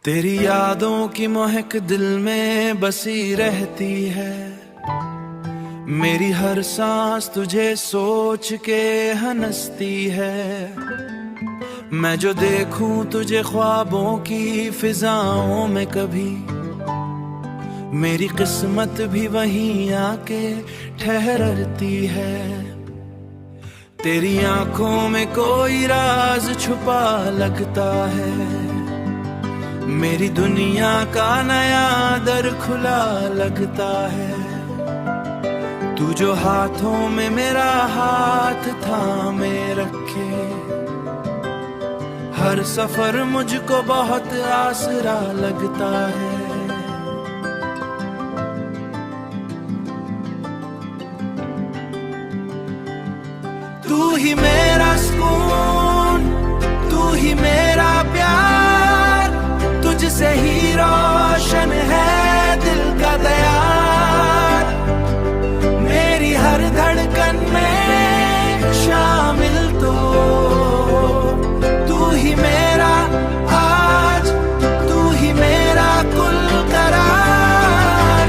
तेरी यादों की महक दिल में बसी रहती है। मेरी हर सांस तुझे सोच के हंसती है। मैं जो देखूं तुझे ख्वाबों की फिजाओं में कभी, मेरी किस्मत भी वहीं आके ठहरती है। तेरी आंखों में कोई राज छुपा लगता है। मेरी दुनिया का नया दर खुला लगता है। तू जो हाथों में मेरा हाथ थामे रखे, हर सफर मुझको बहुत आसरा लगता है। तू ही मेरा सुकून, तू ही मेरा प्यार, तुझसे ही रोशन है दिल का दयार। मेरी हर धड़कन में शामिल तो तू ही मेरा आज, तू ही मेरा कुल करार।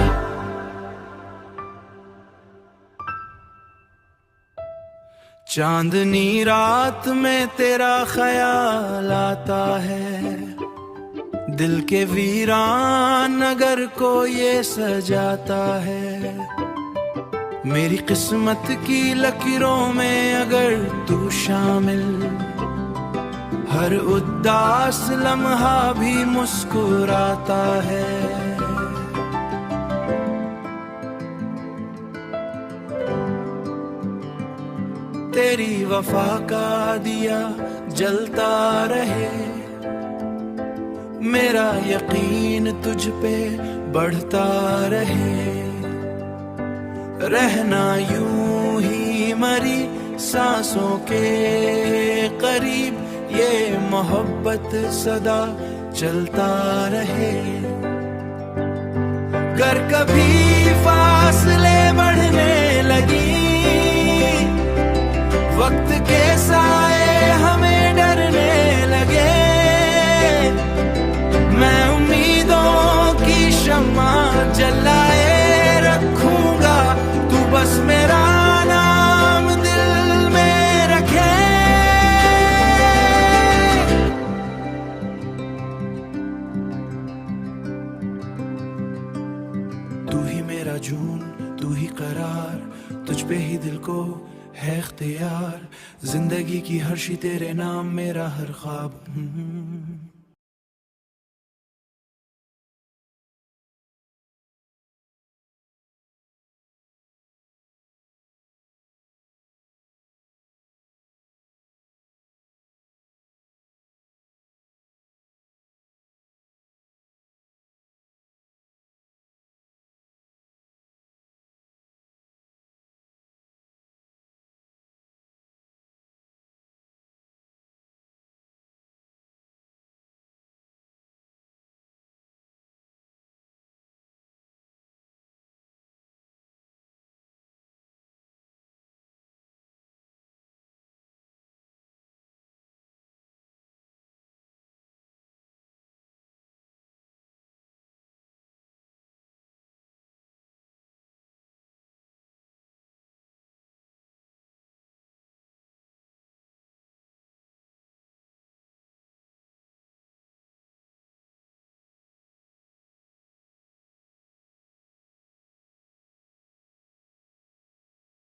चांदनी रात में तेरा ख्याल आता है। दिल के वीरान नगर को ये सजाता है। मेरी किस्मत की लकीरों में अगर तू शामिल, हर उदास लम्हा भी मुस्कुराता है। तेरी वफा का दिया जलता रहे, मेरा यकीन तुझ पे बढ़ता रहे। रहना यूं ही मरी सांसों के करीब, ये मोहब्बत सदा चलता रहे। कर कभी फासले बढ़ने लगी, वक्त के साए हमें डरने लगे। मैं उम्मीदों की शम्मा जलाए रखूंगा, तू बस मेरा नाम दिल में रखे। तू ही मेरा जून, तू ही करार, तुझ पे ही दिल को है इख्तियार। जिंदगी की हर शी तेरे नाम, मेरा हर ख्वाब